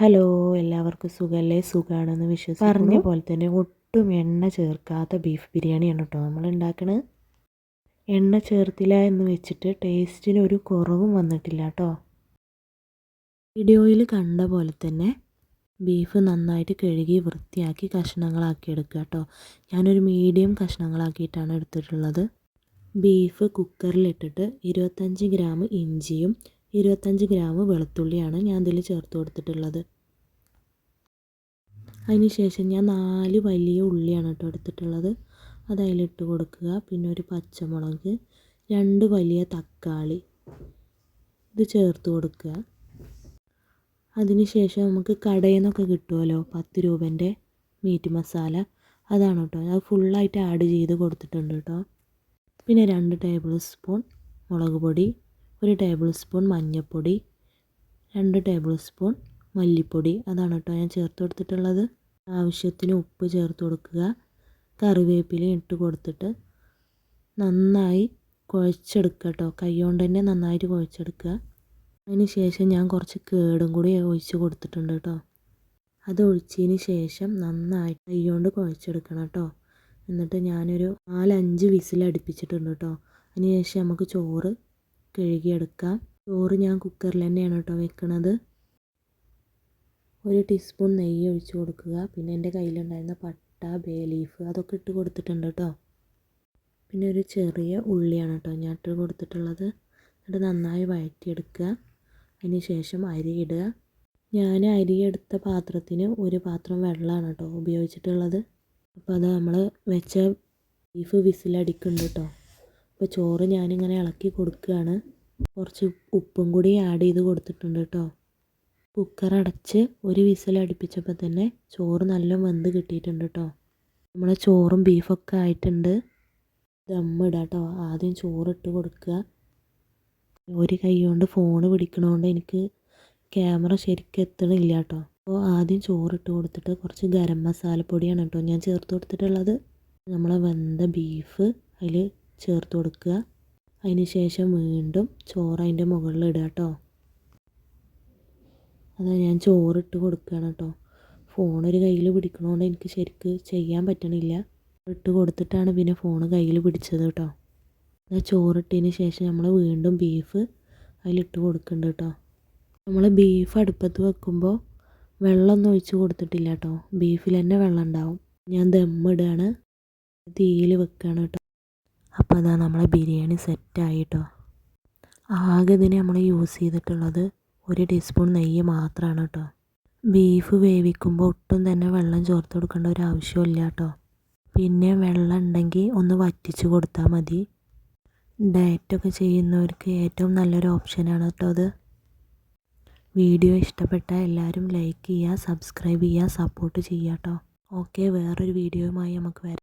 Hello, എല്ലാവർക്കും സുഖമല്ലേ? സുഖമാണെന്ന് വിശ്വസിക്കുന്നു. പറഞ്ഞ പോലെ തന്നെ ഒട്ടും എണ്ണ ചേർക്കാത്ത ബീഫ് ബിരിയാണിയാണ് കേട്ടോ നമ്മൾ ഉണ്ടാക്കണത്. എണ്ണ ചേർത്തില്ല എന്ന് വെച്ചിട്ട് ടേസ്റ്റിന് ഒരു കുറവും വന്നിട്ടില്ല കേട്ടോ. വീഡിയോയിൽ കണ്ട പോലെ തന്നെ ബീഫ് നന്നായിട്ട് കഴുകി വൃത്തിയാക്കി കഷ്ണങ്ങളാക്കി എടുക്കുക കേട്ടോ. ഞാനൊരു മീഡിയം കഷ്ണങ്ങളാക്കിയിട്ടാണ് എടുത്തിട്ടുള്ളത്. ബീഫ് കുക്കറിലിട്ടിട്ട് 25 ഗ്രാം ഇഞ്ചിയും 25 ഗ്രാം വെളുത്തുള്ളിയാണ് ഞാൻ ഇതിൽ ചേർത്ത് കൊടുത്തിട്ടുള്ളത്. അതിന് ശേഷം ഞാൻ 4 വലിയ ഉള്ളിയാണ് കേട്ടോ എടുത്തിട്ടുള്ളത്. അത് അതിലിട്ട് കൊടുക്കുക. പിന്നെ ഒരു പച്ചമുളക്, 2 വലിയ തക്കാളി ഇത് ചേർത്ത് കൊടുക്കുക. അതിന് ശേഷം നമുക്ക് കടയിൽ നിന്നൊക്കെ കിട്ടുമല്ലോ 10 രൂപേൻ്റെ മീറ്റ് മസാല, അതാണ് കേട്ടോ. അത് ഫുള്ളായിട്ട് ആഡ് ചെയ്ത് കൊടുത്തിട്ടുണ്ട് കേട്ടോ. പിന്നെ 2 ടേബിൾ സ്പൂൺ മുളക് പൊടി, 1 ടേബിൾ സ്പൂൺ മഞ്ഞൾപ്പൊടി, 2 ടേബിൾ സ്പൂൺ മല്ലിപ്പൊടി, അതാണ് കേട്ടോ ഞാൻ ചേർത്ത് കൊടുത്തിട്ടുള്ളത്. ആവശ്യത്തിന് ഉപ്പ് ചേർത്ത് കൊടുക്കുക. കറിവേപ്പില ഇട്ട് കൊടുത്തിട്ട് നന്നായി കുഴച്ചെടുക്കുക കേട്ടോ. കൈ കൊണ്ട് തന്നെ നന്നായിട്ട് കുഴച്ചെടുക്കുക. അതിന് ശേഷം ഞാൻ കുറച്ച് കേടും കൂടി ഒഴിച്ച് കൊടുത്തിട്ടുണ്ട് കേട്ടോ. അത് ഒഴിച്ചതിന് ശേഷം നന്നായി കൈ കൊണ്ട് കുഴച്ചെടുക്കണം കേട്ടോ. എന്നിട്ട് ഞാനൊരു 4-5 വിസിൽ അടുപ്പിച്ചിട്ടുണ്ട് കേട്ടോ. അതിന് ശേഷം നമുക്ക് ചോറ് കഴുകിയെടുക്കാം. ചോറ് ഞാൻ കുക്കറിൽ തന്നെയാണ് കേട്ടോ വെക്കണത്. 1 ടീസ്പൂൺ നെയ്യ് ഒഴിച്ച് കൊടുക്കുക. പിന്നെ എൻ്റെ കയ്യിലുണ്ടായിരുന്ന പട്ട, ബേ ലീഫ് അതൊക്കെ ഇട്ട് കൊടുത്തിട്ടുണ്ട് കേട്ടോ. പിന്നെ ഒരു ചെറിയ ഉള്ളിയാണ് കേട്ടോ ഞാൻ ഇട്ട് കൊടുത്തിട്ടുള്ളത്. എന്നിട്ട് നന്നായി വഴറ്റിയെടുക്കുക. അതിന് ശേഷം അരി ഇടുക. ഞാൻ അരി എടുത്ത പാത്രത്തിന് 1 പാത്രം വെള്ളമാണ് കേട്ടോ ഉപയോഗിച്ചിട്ടുള്ളത്. അപ്പോൾ അത് നമ്മൾ വെച്ച ബീഫ് വിസിലടിക്കുന്നുണ്ട് കേട്ടോ. അപ്പോൾ ചോറ് ഞാനിങ്ങനെ ഇളക്കി കൊടുക്കുകയാണ്. കുറച്ച് ഉപ്പും കൂടി ആഡ് ചെയ്ത് കൊടുത്തിട്ടുണ്ട് കേട്ടോ. കുക്കർ അടച്ച് 1 വിസിൽ അടുപ്പിച്ചപ്പോൾ തന്നെ ചോറ് നല്ല വെന്ത് കിട്ടിയിട്ടുണ്ട് കേട്ടോ. നമ്മളെ ചോറും ബീഫൊക്കെ ആയിട്ടുണ്ട്. ദമ്മിടുക കേട്ടോ. ആദ്യം ചോറിട്ട് കൊടുക്കുക. ഒരു കൈ കൊണ്ട് ഫോൺ പിടിക്കണോണ്ട് എനിക്ക് ക്യാമറ ശരിക്കും എത്തണില്ല കേട്ടോ. അപ്പോൾ ആദ്യം ചോറിട്ട് കൊടുത്തിട്ട് കുറച്ച് ഗരം മസാലപ്പൊടിയാണ് കേട്ടോ ഞാൻ ചേർത്ത് കൊടുത്തിട്ടുള്ളത്. നമ്മളെ വെന്ത ബീഫ് അതിൽ ചേർത്ത് കൊടുക്കുക. അതിന് ശേഷം വീണ്ടും ചോറ് അതിൻ്റെ മുകളിൽ ഇടുക കേട്ടോ. അതാ ഞാൻ ചോറിട്ട് കൊടുക്കുകയാണ് കേട്ടോ. ഫോണൊരു കയ്യിൽ പിടിക്കണോണ്ട് എനിക്ക് ശരിക്ക് ചെയ്യാൻ പറ്റണില്ല. ഇട്ട് കൊടുത്തിട്ടാണ് പിന്നെ ഫോൺ കയ്യിൽ പിടിച്ചത് കേട്ടോ. ചോറിട്ടതിന് ശേഷം നമ്മൾ വീണ്ടും ബീഫ് അതിലിട്ട് കൊടുക്കുന്നുണ്ട് കേട്ടോ. നമ്മൾ ബീഫ് അടുപ്പത്ത് വെക്കുമ്പോൾ വെള്ളമൊന്നും ഒഴിച്ച് കൊടുത്തിട്ടില്ല കേട്ടോ. ബീഫിൽ തന്നെ വെള്ളം ഉണ്ടാവും. ഞാൻ ദമ്മിടുകയാണ്, തീയിൽ വെക്കുകയാണ് കേട്ടോ. അപ്പോൾ അതാ നമ്മളെ ബിരിയാണി സെറ്റായി കേട്ടോ. ആകെ ഇതിന് നമ്മൾ യൂസ് ചെയ്തിട്ടുള്ളത് 1 ടീസ്പൂൺ നെയ്യ് മാത്രമാണ് കേട്ടോ. ബീഫ് വേവിക്കുമ്പോൾ ഒട്ടും തന്നെ വെള്ളം ചേർത്ത് കൊടുക്കേണ്ട ഒരു ആവശ്യമില്ല കേട്ടോ. പിന്നെ വെള്ളം ഉണ്ടെങ്കിൽ ഒന്ന് വറ്റിച്ച് കൊടുത്താൽ മതി. ഡയറ്റൊക്കെ ചെയ്യുന്നവർക്ക് ഏറ്റവും നല്ലൊരു ഓപ്ഷനാണ് കേട്ടോ അത്. വീഡിയോ ഇഷ്ടപ്പെട്ടാൽ എല്ലാവരും ലൈക്ക് ചെയ്യുക, സബ്സ്ക്രൈബ് ചെയ്യുക, സപ്പോർട്ട് ചെയ്യുക കേട്ടോ. ഓക്കെ, വേറൊരു വീഡിയോയുമായി നമുക്ക് വരാം.